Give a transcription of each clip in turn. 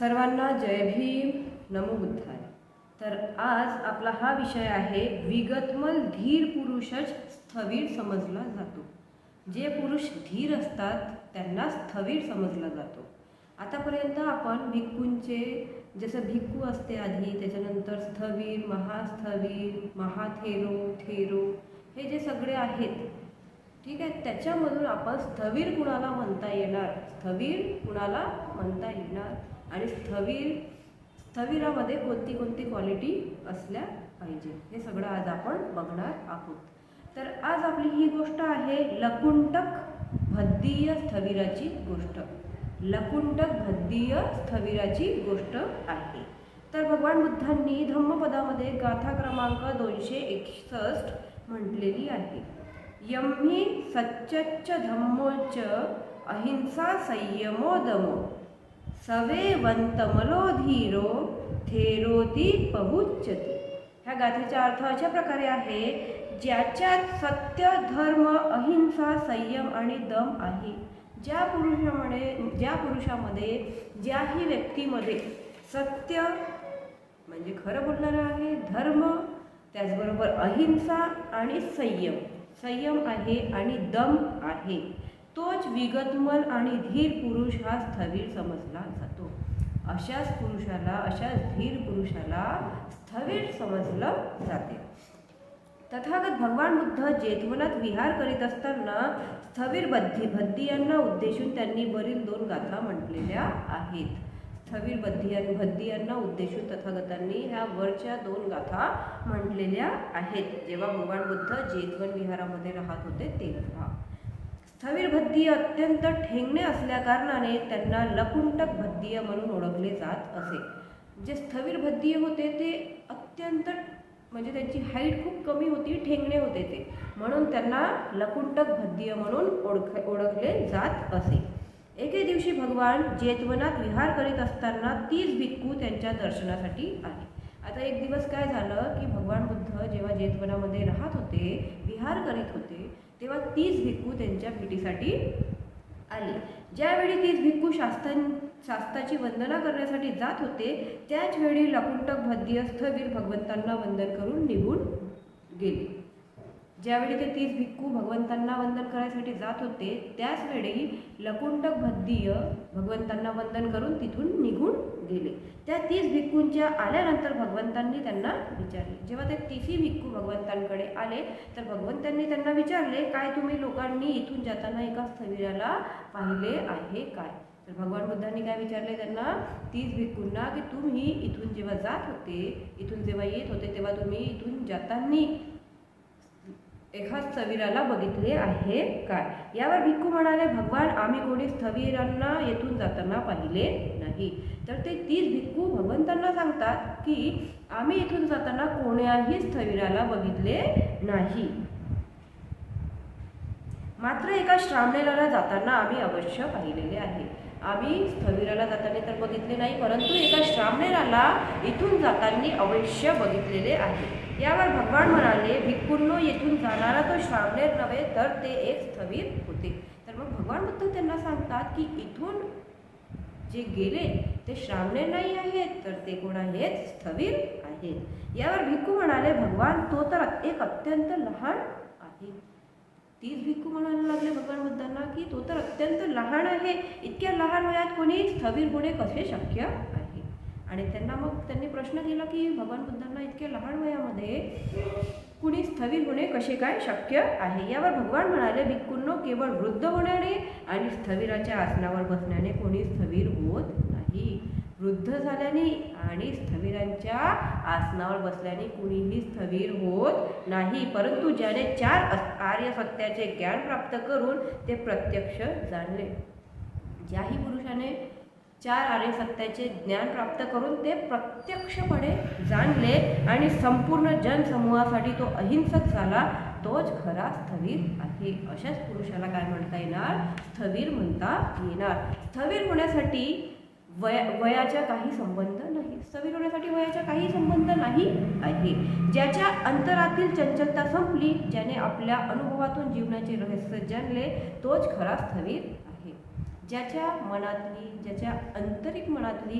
सर्वांना जय भीम, नमो बुद्धाय। तर आज आपला हा विषय आहे, विगतमल धीर पुरुषच स्थवीर समजला जातो। जे पुरुष धीर असतात त्यांना स्थवीर समजला जातो। आतापर्यंत आपण भिक्खूंचे, जसं भिक्खू असते आधी, त्याच्यानंतर स्थवीर, महास्थवीर, महाथेरो, थेरो, हे जे सगळे आहेत, ठीक आहे, त्याच्यामधून आपण स्थवीर कुणाला म्हणता येणार, स्थवीर कुणाला म्हणता येणार आणि स्थवीरामध्ये कोणती कोणती क्वालिटी असल्या पाहिजे, हे सगळं आज आपण बघणार आहोत। तर आज आपली ही गोष्ट आहे लकुंटक भद्दीय स्थवीराची गोष्ट। लकुंटक भद्दीय स्थवीराची गोष्ट आहे। तर भगवान बुद्धांनी धम्मपदामध्ये गाथा क्रमांक 261 म्हटलेली आहे, यम्ही सच्चच्च धम्मोच अहिंसा संयमो दमो सवेवंतमलो धीरो थेरोती पहुच्यते। ह्या गाथेचा अर्थ अशा प्रकारे आहे, ज्याच्यात सत्य, धर्म, अहिंसा, संयम आणि दम आहे, ज्या पुरुषामध्ये ज्याही व्यक्तीमध्ये सत्य म्हणजे खरं बोलणारा आहे, धर्म, त्याचबरोबर अहिंसा आणि संयम आहे आणि दम आहे, तोच विगतमल आणि धीर पुरुष हा स्थवीर समजला जातो। अशाच धीर पुरुषाला स्थवीर समजलं जाते। तथागत भगवान बुद्ध जेतवनात विहार करीत असताना स्थवीर भद्दीयांना उद्देशून त्यांनी वरील 2 गाथा म्हटलेल्या आहेत। स्थवीर भद्दीयांना उद्देशून तथागतांनी ह्या वरच्या 2 गाथा म्हटलेल्या आहेत, जेव्हा भगवान बुद्ध जेतवन विहारामध्ये राहत होते तेव्हा। स्थवीर भद्दीय अत्यंत ठेंगणे असल्या कारणाने त्यांना लकुंटक भद्दीय म्हणून ओळखले जात असे। जे स्थवीर भद्दीय होते ते अत्यंत म्हणजे त्यांची हाईट खूप कमी होती, ठेंगणे होते ते, म्हणून त्यांना लकुंटक भद्दीय म्हणून ओळखले जात असे। एके दिवशी भगवान जेतवनात विहार करीत असताना 30 भिक्खू त्यांच्या दर्शनासाठी आले। आता एक दिवस काय झालं की भगवान बुद्ध जेव्हा जेतवनामध्ये राहत होते, विहार करीत होते, तेव्हा 30 भिक्खू त्यांच्या भेटीसाठी आले। ज्यावेळी 30 भिक्खू शास्त्राची वंदना करण्यासाठी जात होते, त्याच वेळी लकुंटक भद्दीय स्थवीर भगवंतांना वंदन करून निघून गेले। ज्यावेळी ते 30 भिक्खू भगवंतांना वंदन करायसाठी जात होते, त्याच वेळी लकुंटक भद्दीय भगवंतांना वंदन करून तिथून निघून गेले। त्या 30 भिक्खूंच्या आल्यानंतर भगवंतांनी त्यांना विचारले, जेव्हा ते 30 भिक्खू भगवंतांकडे आले तर भगवंतांनी त्यांना विचारले, काय तुम्ही लोकांनी इथून जाताना एका स्थवीराला पाहिले आहे काय? तर भगवान बुद्धांनी काय विचारले त्यांना, 30 भिक्खूंना, की तुम्ही इथून जेव्हा जात होते, इथून जेव्हा येत होते, तेव्हा तुम्ही इथून जाताना एका स्थवीराला बघितले आहे काय? यावर भिक्खू म्हणाले, भगवान, आम्ही कोणी स्थवीरांना येथून जाताना पाहिले नाही। तर ते 30 भिक्खू भगवंतांना सांगतात की आम्ही इथून जाताना कोण्याही स्थवीराला बघितले नाही, मात्र एका श्रामणेराला जाताना आम्ही अवश्य पाहिलेले आहे। आम्ही स्थवीराला जाताना तर बघितले नाही, परंतु एका श्रामणेराला इथून जाताना अवश्य बघितलेले आहे। यावर भगवान म्हणाले, भिक्खूंनो, येथून जाणारा तो श्रामणेर नव्हे तर ते एक स्थवीर होते। तर मग भगवान बुद्ध त्यांना सांगतात की इथून जे गेले ते श्रामणेर नाही आहेत, तर ते कोण आहेत? स्थवीर आहेत। यावर भिक्खू म्हणाले, भगवान, तो तर एक अत्यंत लहान आहे। 30 भिक्खू म्हणायला लागले भगवान बुद्धांना की तो तर अत्यंत लहान आहे, इतक्या लहान वयात कोणी स्थवीर होणे कसे शक्य आहे? आणि त्यांनी प्रश्न केला की भगवान बुद्धांना इतक्या लहान वयामध्ये कुणी स्थवीर होणे कसे काय शक्य आहे? यावर भगवान म्हणाले, भिक्खूंनो, केवळ वृद्ध होण्याने आणि स्थवीराच्या आसनावर बसण्याने कोणी स्थवीर होत नाही। वृद्ध झाल्याने आणि स्थवीरांच्या आसनावर बसल्याने कुणीही स्थवीर होत नाही, परंतु ज्याने 4 आर्य सत्याचे ज्ञान प्राप्त करून ते प्रत्यक्ष जाणले। ज्याही पुरुषाने 4 आर्य सत्याचे ज्ञान प्राप्त करून ते प्रत्यक्षपणे जाणले आणि संपूर्ण जनसमूहासाठी तो अहिंसक झाला, तोच खरा स्थवीर आहे। अशाच पुरुषाला काय म्हणता येणार? स्थवीर म्हणता येणार। स्थवीर होण्यासाठी वयाचा काही संबंध नाही, स्थवीर होण्यासाठी वयाचा काही संबंध नाही आहे। ज्याच्या अंतरातील चंचलता संपली, ज्याने आपल्या अनुभवातून जीवनाचे रहस्य जाणले, तोच खरा स्थवीर आहे। ज्याच्या मनातली, ज्याच्या आंतरिक मनातली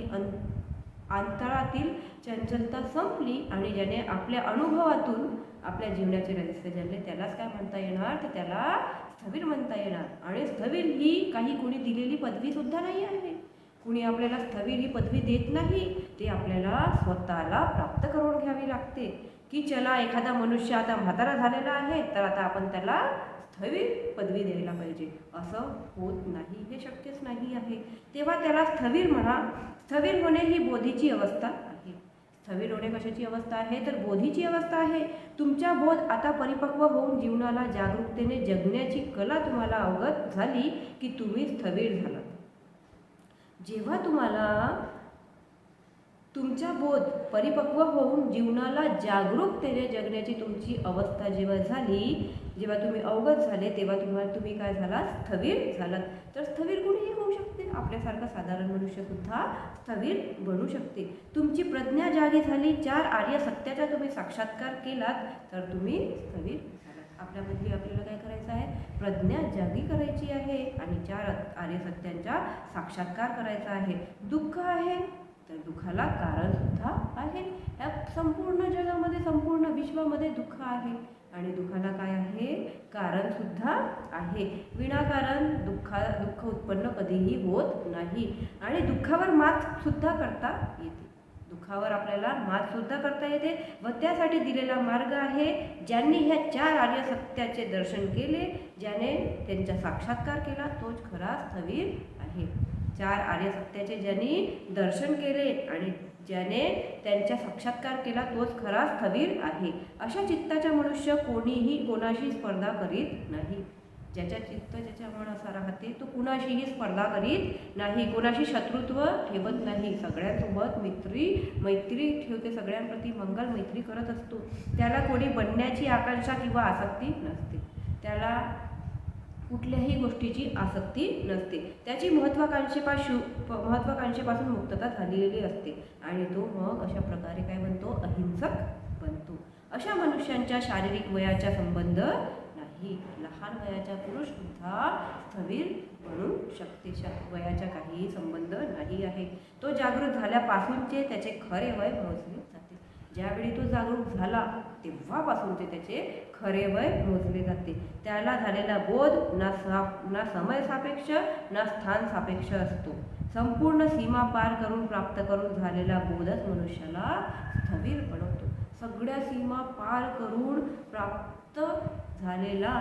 अंतरातील चंचलता संपली आणि ज्याने आपल्या अनुभवातून आपल्या जीवनाचे रहस्य जाणले, त्यालाच काय म्हणता येणार, तर त्याला स्थविर म्हणता येणार. आणि स्थविर ही काही कोणी दिलेली पदवी सुद्धा नाही आहे. कुणी आपल्याला स्थविर ही पदवी देत नाही, ते आपल्याला स्वतःला प्राप्त करून घ्यावी लागते. की चला एखादा मनुष्य आता म्हातारा झालेला आहे, तर आता आपण त्याला स्थविर पदवी द्यायला पाहिजे, असं होत नाही, हे शक्यच नाही आहे. तेव्हा त्याला स्थविर म्हणा. स्थविर होणे ही बोधीची अवस्था आहे. स्थविर होणे कशाची अवस्था आहे, तर बोधीची अवस्था आहे. तुमचा बोध आता परिपक्व होऊन जीवनाला जागरूकतेने जगण्याची कला तुम्हाला अवगत झाली की तुम्ही स्थविर झालात. जेव्हा तुम्हाला तुमचा बोध परिपक्व होऊन जीवनाला जागरूकतेने जगण्याची तुमची अवस्था जेव्हा झाली, जेव्हा तुम्ही अवगत झाले, तेव्हा तुम्ही काय झालात, स्थविर झालात. तर स्थविर कोणीही होऊ शकते. आपल्यासारखा साधारण मनुष्यसुद्धा स्थविर बनू शकते. तुमची प्रज्ञा जागी झाली, 4 आर्य सत्याचा तुम्ही साक्षात्कार केलात, तर तुम्ही स्थविर झालात. आपल्यामधली आपल्याला काय करायचं आहे, प्रज्ञा जागी करायची आहे आणि 4 आर्य सत्यांचा साक्षात्कार करायचा आहे. दुःख आहे, तर दुःखाला कारण सुद्धा आहे. या संपूर्ण जगामध्ये, संपूर्ण विश्वामध्ये दुःख आहे आणि दुःखाला काय आहे, कारण सुद्धा आहे. विनाकारण दुःख उत्पन्न कधीही होत नाही आणि दुःखावर मात सुद्धा करता येते. दुःखावर आपल्याला मात सुद्धा करता येते व त्यासाठी दिलेला मार्ग आहे. ज्यांनी ह्या 4 आर्य सत्याचे दर्शन केले, ज्याने त्यांचा साक्षात्कार केला, तोच खरा स्थविर आहे. 4 आर्य सत्याचे ज्यांनी दर्शन केले आणि ज्याने त्यांचा साक्षात्कार केला, तोच खरा स्थविर आहे. अशा चित्ताचा मनुष्य कोणीही कोणाशी स्पर्धा करीत नाही. ज्याच्या चित्त, ज्याच्या मन असा राहते, तो कुणाशीही स्पर्धा करीत नाही, कोणाशी शत्रुत्व ठेवत नाही, सगळ्यांसोबत मैत्री ठेवते, सगळ्यांप्रती मंगल मैत्री करत असतो. त्याला कोणी बनण्याची आकांक्षा किंवा आसक्ती नसते. त्याला कुठल्याही गोष्टीची आसक्ती नसते. त्याची महत्वाकांक्षेपासून मुक्तता झालेली असते आणि तो मग अशा प्रकारे काय बनतो, अहिंसक बनतो. अशा मनुष्यांच्या शारीरिक वयाचा संबंध नाही. लहान वयाचा पुरुष सुद्धा स्थविर बनू शकते. वयाचा काहीही संबंध नाही आहे. तो जागृत झाल्यापासूनचे त्याचे खरे वय मोजले जाते. ज्यावेळी तो जागरूक झाला तेव्हापासून ते त्याचे खरे वय मोजले जाते. त्याला झालेला बोध ना समय सापेक्ष ना स्थान सापेक्ष असतो. संपूर्ण सीमा पार करून प्राप्त करून झालेला बोधच मनुष्याला स्थविर बनवतो. सगळ्या सीमा पार करून प्राप्त झालेला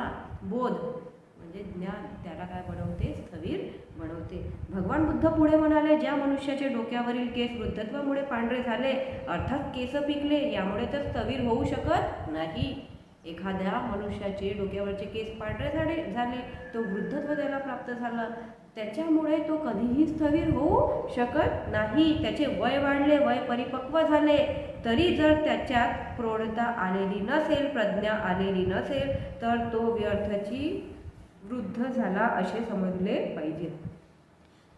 बोध म्हणजे ज्ञान त्याला काय बनवते, स्थविर बनवते. भगवान बुद्ध पुढे म्हणाले, ज्या मनुष्याचे डोक्यावरील केस वृद्धत्वामुळे पांढरे झाले, अर्थात केस पिकले, यामुळे तर स्थविर होऊ शकत नाही. एखाद्या मनुष्याचे डोक्यावरचे केस पांढरे झाले, तो वृद्धत्व त्याला प्राप्त झालं, त्याच्यामुळे तो कधीही स्थविर होऊ शकत नाही. त्याचे वय वाढले, वय परिपक्व झाले, तरी जर त्याच्यात प्रौढता आलेली नसेल, प्रज्ञा आलेली नसेल, तर तो व्यर्थची वृद्ध झाला असे समजले पाहिजे.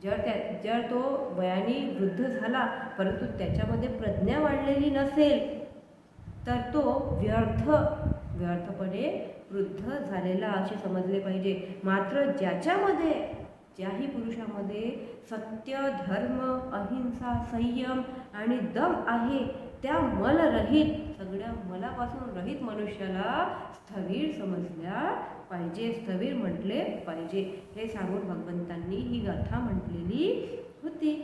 जर तो वयाने वृद्ध झाला परंतु त्याच्यामध्ये प्रज्ञा वाढलेली नसेल, तर तो व्यर्थपणे वृद्ध झालेला असे समजले पाहिजे. मात्र ज्याही पुरुषामध्ये सत्य, धर्म, अहिंसा, संयम आणि दम आहे, त्या मलरहित, सगळ्या मलापासून रहित मनुष्याला स्थविर समजल्या पाहिजे, स्थविर म्हटले पाहिजे. हे सांगून भगवंतांनी ही गाथा म्हटलेली होती.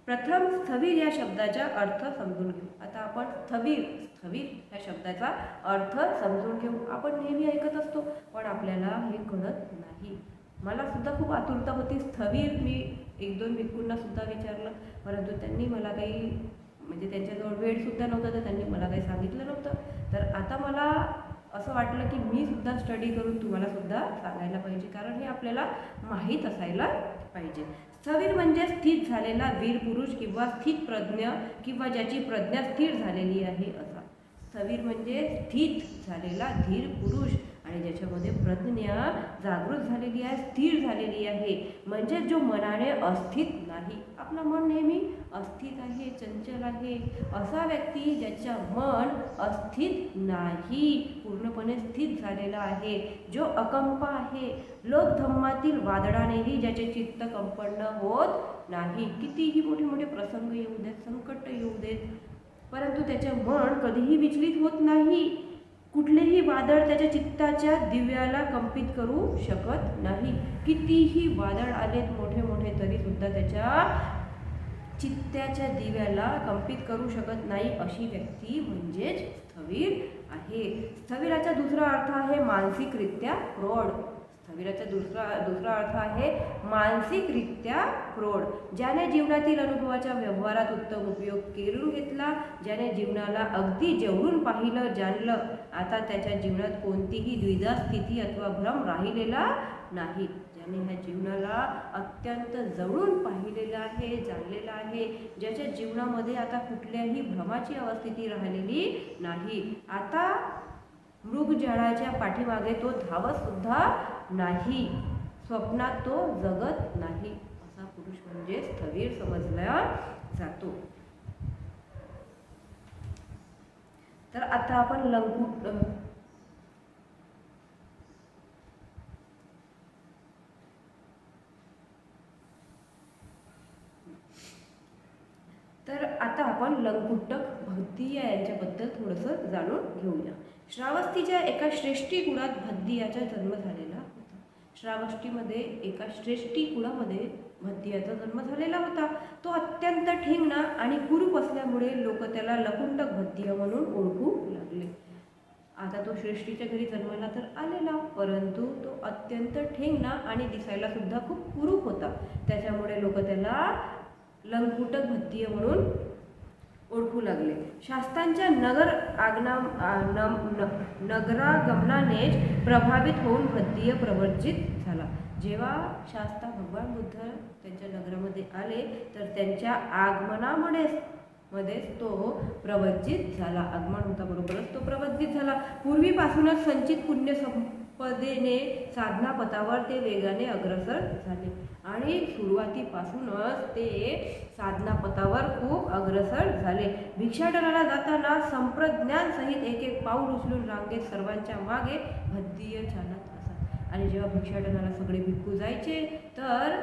प्रथम स्थविर या शब्दाचा अर्थ समजून घेऊ. आता आपण स्थविर या शब्दाचा अर्थ समजून घेऊ. आपण नेहमी ऐकत असतो पण आपल्याला हे कळत नाही. मला सुद्धा खूप आतुरता होती. स्थविर मी 1-2 भिक्खूंना सुद्धा विचारलं, परंतु त्यांनी मला काही म्हणजे त्यांच्याजवळ वेळसुद्धा नव्हता, तर त्यांनी मला काही सांगितलं नव्हतं. तर आता मला असं वाटलं की मी सुद्धा स्टडी करून तुम्हाला सुद्धा सांगायला पाहिजे, कारण हे आपल्याला माहीत असायला पाहिजे. स्थविर म्हणजे स्थित झालेला वीर पुरुष किंवा स्थित प्रज्ञ किंवा ज्याची प्रज्ञा स्थिर झालेली आहे असा. स्थविर म्हणजे स्थित झालेला धीर पुरुष आणि ज्याच्यामध्ये प्रज्ञा जागृत झालेली आहे, स्थिर झालेली आहे. म्हणजे जो मनाने अस्थित नाही. आपलं मन नेहमी अस्थित आहे, चंचल आहे. असा व्यक्ती ज्याच्या मन अस्थित नाही, पूर्णपणे स्थित झालेला आहे, जो अकंप आहे. लोकधम्मातील वादळानेही ज्याचे चित्त कंपन होत नाही. कितीही मोठे मोठे प्रसंग येऊ देत, संकट येऊ देत, परंतु त्याचे मन कधीही विचलित होत नाही. कुठलेही वादळ त्याच्या चित्ताच्या दिव्याला कंपित करू शकत नाही. कितीही वादळ आलेत मोठे मोठे तरी सुद्धा त्याच्या चित्ताच्या दिव्याला कंपित करू शकत नाही. अशी व्यक्ती म्हणजेच स्थविर आहे. स्थविराचा दुसरा अर्थ आहे मानसिकरित्या प्रौढ. स्थविराचा दुसरा अर्थ आहे मानसिकरित्या प्रौढ. ज्याने जीवनातील अनुभवाच्या व्यवहारात उत्तम उपयोग करून घेतला, ज्याने जीवनाला अगदी जवळून पाहिलं, जाणलं, आता त्याच्या जीवनात कोणतीही द्विधा स्थिती अथवा भ्रम राहिलेला नाही. ज्याने ह्या जीवनाला अत्यंत जवळून पाहिलेलं आहे, जाणलेलं आहे, ज्याच्या जीवनामध्ये आता कुठल्याही भ्रमाची अवस्थिती राहिलेली नाही. आता मृगजळाच्या पाठीमागे तो धावत सुद्धा नाही, स्वप्नात तो जगत नाही. असा पुरुष म्हणजे स्थविर समजला जातो. तर आता आपण लंकुटक भद्दिया यांच्याबद्दल थोडंसं जाणून घेऊया. श्रावस्तीच्या एका श्रेष्ठी कुळात भद्दियाचा जन्म झालेला होता. श्रावस्तीमध्ये एका श्रेष्ठी कुळामध्ये भद्दियाचा जन्म झालेला होता. तो अत्यंत ठिंगणा आणि कुरूप असल्यामुळे लोक त्याला लकुंटक भद्दिया म्हणून ओळखू लागले. आता तो श्रेष्ठीच्या घरी जन्माला तर आलेला, परंतु तो अत्यंत ठिंगणा आणि दिसायला सुद्धा खूप कुरूप होता. त्याच्यामुळे लोक त्याला लंकुटक भद्दिया म्हणून ओळखू लागले. शास्त्रांच्या नगरागमनानेच प्रभावित होऊन भद्दिय प्रवर्जित झाला. जेव्हा शास्ता भगवान बुद्ध त्यांच्या नगरामध्ये आले तर त्यांच्या आगमनामध्येच तो प्रवर्जित झाला. आगमन होता बरोबरच तो प्रवर्जित झाला. पूर्वीपासूनच संचित पुण्य संपदेने साधना पथावर ते वेगाने अग्रसर झाले आणि सुरुवातीपासूनच ते साधना पथावर खूप अग्रसर झाले. भिक्षाटनाला जाताना संप्रज्ञान सहित एक एक पाऊल उचलून रांगेत सर्वांच्या मागे भद्दिय चालत असत. आणि जेव्हा भिक्षाटनाला सगळे भिक्खू जायचे तर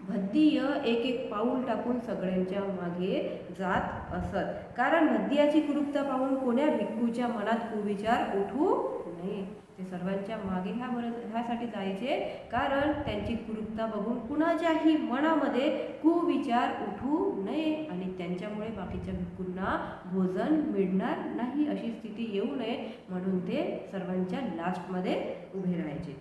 भद्दिय एक एक पाऊल टाकून सगळ्यांच्या मागे जात असत. कारण भद्दियाची कुरूपता पाहून कोण्या भिक्खूच्या मनात कुविचार उठू नये. ते सर्वांच्या मागे ह्यासाठी जायचे, कारण त्यांची कुरूपता बघून कुणाच्याही मनामध्ये कुविचार उठू नये आणि त्यांच्यामुळे बाकीच्या भिक्खूंना भोजन मिळणार नाही अशी स्थिती येऊ नये म्हणून ते सर्वांच्या लास्टमध्ये उभे राहायचे.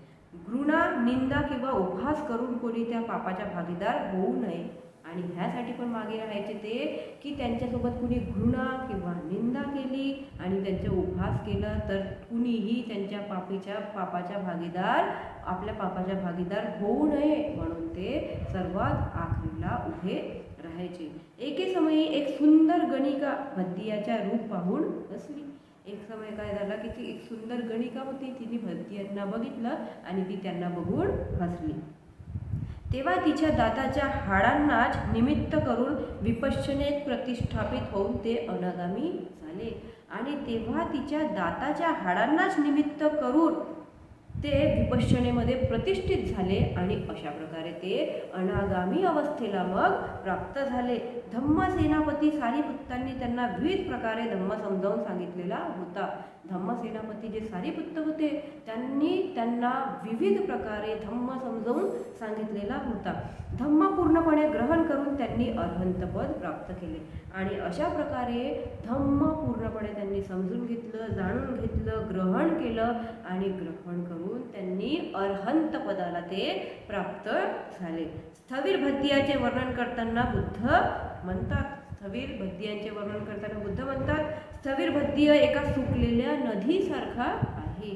घृणा, निंदा किंवा उपहास करून कोणी त्या पापाच्या भागीदार होऊ नये आणि ह्यासाठी पण मागे राहायचे ते की त्यांच्यासोबत कुणी घृणा किंवा निंदा केली आणि त्यांचा उपहास केला तर कुणीही त्यांच्या पापाच्या भागीदार होऊ नये म्हणून ते सर्वात आखरीला उभे राहायचे. एके समयी एक सुंदर गणिका भद्दियाच्या रूप पाहून हसली. एक समय काय झाला की ती एक सुंदर गणिका होती, तिने भद्दियांना बघितलं आणि ती त्यांना बघून हसली. तेव्हा तिच्या दाताच्या हाडांनाच निमित्त करून विपश्यनेत प्रतिष्ठापित होऊन ते अनागामी झाले. आणि तेव्हा तिच्या दाताच्या हाडांनाच निमित्त करून ते विपश्यनेमध्ये प्रतिष्ठित झाले आणि अशा प्रकारे ते अनागामी अवस्थेला मग प्राप्त झाले. धम्मसेनापती सारिपुत्तांनी त्यांना विविध प्रकारे धम्म समजावून सांगितलेला होता. धम्मसेनापती जे सारिपुत्त होते त्यांनी त्यांना विविध प्रकारे धम्म समजावून सांगितलेला होता. धम्म पूर्णपणे ग्रहण करून त्यांनी अरहंतपद प्राप्त केले आणि अशा प्रकारे धम्म पूर्णपणे त्यांनी समजून घेतलं, जाणून घेतलं, ग्रहण केलं आणि ग्रहण करून त्यांनी अरहंत पदाला ते प्राप्त झाले. स्थविर भद्दियाचे वर्णन करताना बुद्ध म्हणतात स्थविर भद्दिय एका सुकलेल्या नदीसारखा आहे.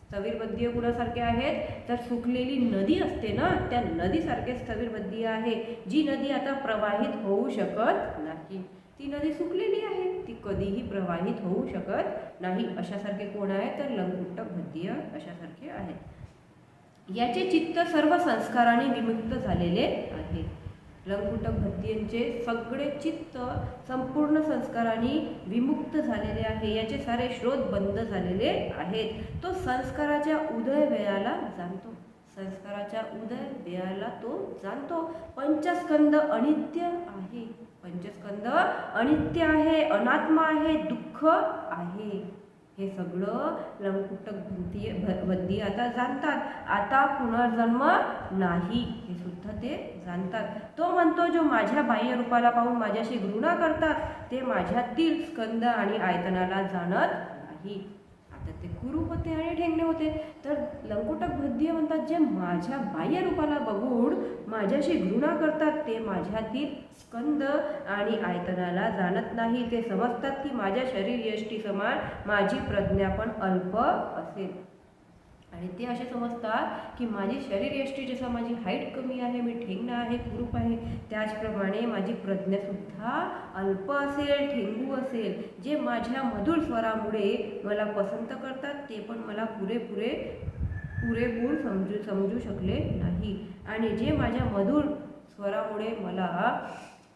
स्थविर भद्दिय कुणासारखे आहेत तर सुकलेली नदी असते ना, त्या नदीसारखे स्थविर भद्दिय आहे, जी नदी आता प्रवाहित होऊ शकत नाही. ती ती नदी सुकलेली आहे, ती कधीही प्रवाहित होऊ शकत नाही. अशासारखे कोण आहे तर लंकुटक भद्दीय अशासारखे आहेत. याचे चित्त सर्व संस्काराने विमुक्त झालेले आहे. लंकुटक भद्दीयांचे सगळे चित्त संपूर्ण संस्कारांनी विमुक्त झालेले आहे. याचे सारे स्रोत बंद झालेले आहेत. तो संस्काराच्या उदय वेळाला जाणतो. संस्काराच्या उदय वेळाला तो जाणतो. पंचस्कंद अनित्य आहे. पंचस्कंद अनित्य आहे, अनात्मा आहे, दुःख आहे. हे सगळं लंकुटक भद्दी आता जाणतात. आता पुनर्जन्म नाही हे सुद्धा ते जाणतात. तो म्हणतो जो माझ्या बाह्य रूपाला पाहून माझ्याशी घृणा करतात ते माझ्यातील स्कंद आणि आयतनाला जाणत नाही. आता ते कुरूप होते आणि ठेंगणे होते. तर लंकुटक भद्दीय म्हणतात जे माझ्या बाह्य रूपाला बघून माझ्याशी घृणा करतात ते माझ्यातील स्कंद आणि आयतनाला जाणत नाही. ते समजतात की माझ्या शरीर यष्टी समान माझी प्रज्ञा पण अल्प असेल. आणि ते असे समजतात की माझी शरीर यष्टी जसं माझी हाईट कमी आहे, मी ठेंगणा आहे, कुरूप आहे, त्याचप्रमाणे माझी प्रज्ञासुद्धा अल्प असेल, ठेंगू असेल. जे माझ्या मधुर स्वरामुळे मला पसंत करतात ते पण मला पुरेपूर समजू शकले नाही. आणि जे माझ्या मधुर स्वरामुळे मला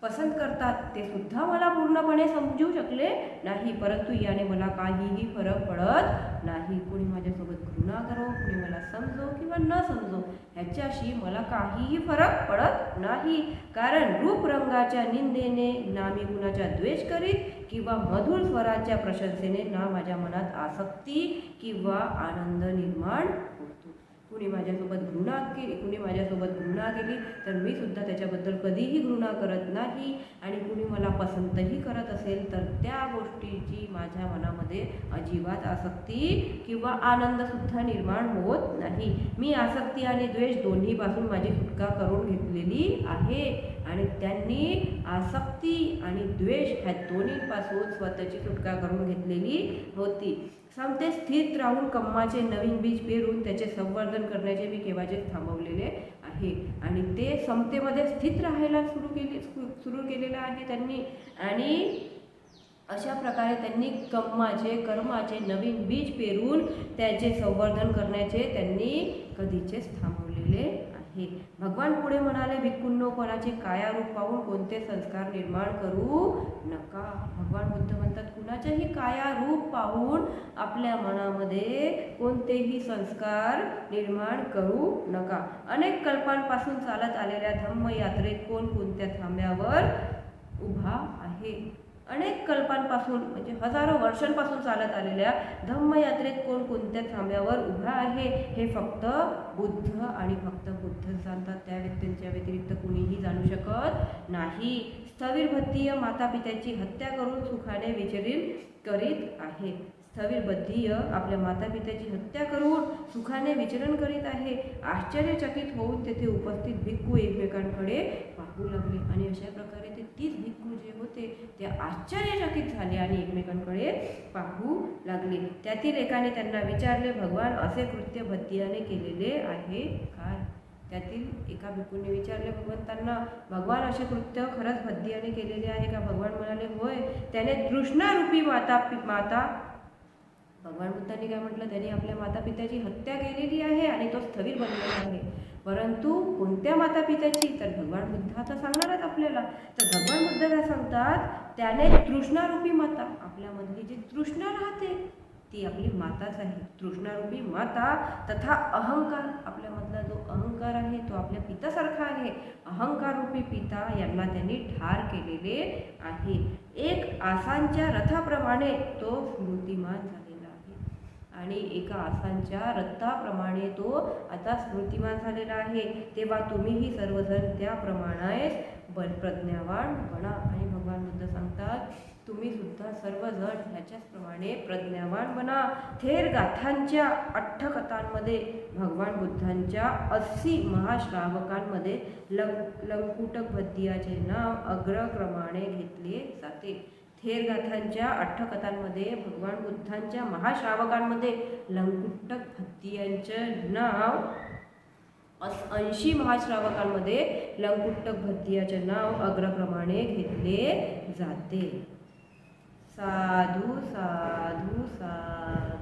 पसंत करतात ते सुद्धा मला पूर्णपणे समजू शकले नाही. परंतु याने मला काहीही फरक पडत नाही. कोणी माझ्यासोबत घृणा करो, कोणी मला समजो किंवा न समजो, ह्याच्याशी मला काहीही फरक पडत नाही. कारण रूप रंगाच्या निंदेने ना मी कुणाचा द्वेष करीत किंवा मधुर स्वराच्या प्रशंसेने ना माझ्या मनात आसक्ती किंवा आनंद निर्माण होतो. कुणी माझ्यासोबत घृणा केली तर मी सुद्धा त्याच्याबद्दल कधीही घृणा करत नाही. आणि कुणी मला पसंतही करत असेल तर त्या गोष्टीची माझ्या मनामध्ये अजिबात आसक्ती किंवा आनंद सुद्धा निर्माण होत नाही. मी आसक्ती आणि द्वेष दोन्हीपासून माझी सुटका करून घेतलेली आहे. आणि त्यांनी आसक्ती आणि द्वेष ह्या दोन्हीपासून स्वतःची सुटका करून घेतलेली होती. समतेत स्थित राहून कम्माचे नवीन बीज पेरून त्याचे संवर्धन करण्याचे मी केव्हाचेच थांबवलेले आहे. आणि ते समतेमध्ये स्थित राहायला सुरू केलेलं आहे त्यांनी. आणि अशा प्रकारे त्यांनी कर्माचे नवीन बीज पेरून त्याचे संवर्धन करण्याचे त्यांनी कधीचेच थांबवलेले आहे. भगवान पुढे म्हणाले, भिक्खूंनो, कोणाचे कायारूप पाहून कोणते संस्कार निर्माण करू नका. भगवान बुद्ध म्हणतात कुणाचेही कायारूप पाहून आपल्या मनामध्ये कोणतेही संस्कार निर्माण करू नका. अनेक कल्पांपासून चालत आलेल्या धम्मयात्रेत कोण कोणत्या थांब्यावर उभा आहे. अनेक कल्पांपासून म्हणजे हजारो वर्षांपासून चालत आलेल्या धम्मयात्रेत कोण कोणत्या थांब्यावर उभा आहे हे फक्त बुद्ध आणि फक्त बुद्धच जाणतात. त्या व्यक्तींच्या व्यतिरिक्त कुणीही जाणू शकत नाही. स्थविर भद्दीय माता पित्याची हत्या करून सुखाने विचरण करीत आहे. स्थविर भद्दीय आपल्या माता पित्याची हत्या करून सुखाने विचरण करीत आहे. आश्चर्यचकित होऊन तेथे उपस्थित भिक्खू एकमेकांकडे पाहू लागले. आणि अशा प्रकारे ते 30 भिक्खू जे होते ते आश्चर्यचकित झाले आणि एकमेकांकडे पाहू लागले. त्यातील एकाने त्यांना विचारले, भगवान असे कृत्य भद्दीयाने केलेले आहे काय? त्यातील एका भिक्खूंनी विचारले भगवंतांना, भगवान असे कृत्य खरंच भद्दीयाने केलेले आहे का? भगवान म्हणाले, होय, त्याने तृष्णारूपी माता भगवान बुद्धांनी काय म्हटलं, त्यांनी आपल्या माता पित्याची हत्या केलेली आहे आणि तो स्थविर बनलेला आहे. परंतु कोणत्या माता पित्याची? तर भगवान बुद्ध आता सांगणारच आपल्याला. तर भगवान बुद्ध काय सांगतात, त्याने तृष्णारूपी माता, आपल्यामधली जी तृष्णा राहते ती आपली माताच आहे. तृष्णारूपी माता तथा अहंकार, आपल्यामधला जो अहंकार आहे तो आपल्या पितासारखा आहे. अहंकाररूपी पिता यांना त्यांनी ठार केलेले आहे. एक आसांच्या रथाप्रमाणे तो स्मृतिमान झालेला आहे. आणि एका आसांच्या रथाप्रमाणे तो आता स्मृतिमान झालेला आहे. तेव्हा तुम्हीही सर्वजण त्याप्रमाणे प्रज्ञावान बना. आणि भगवान बुद्ध सांगतात, तुम्ही सुद्धा सर्वजण ह्याच्याचप्रमाणे प्रज्ञावान बना. थेर गाथांच्या अठ्ठकथांमध्ये भगवान बुद्धांच्या 80 महाश्रावकांमध्ये लंकुटक भद्दीयाचे नाव अग्रक्रमाने घेतले जाते. थेर गाथांच्या अठ्ठकथांमध्ये भगवान बुद्धांच्या महाश्रावकांमध्ये लंकुटक भद्दीयांचे नाव 80 महाश्रावकांमध्ये लंकुट्टक भद्दियाचे नाव अग्रक्रमाने घेतले जाते. साधू साधू साधू.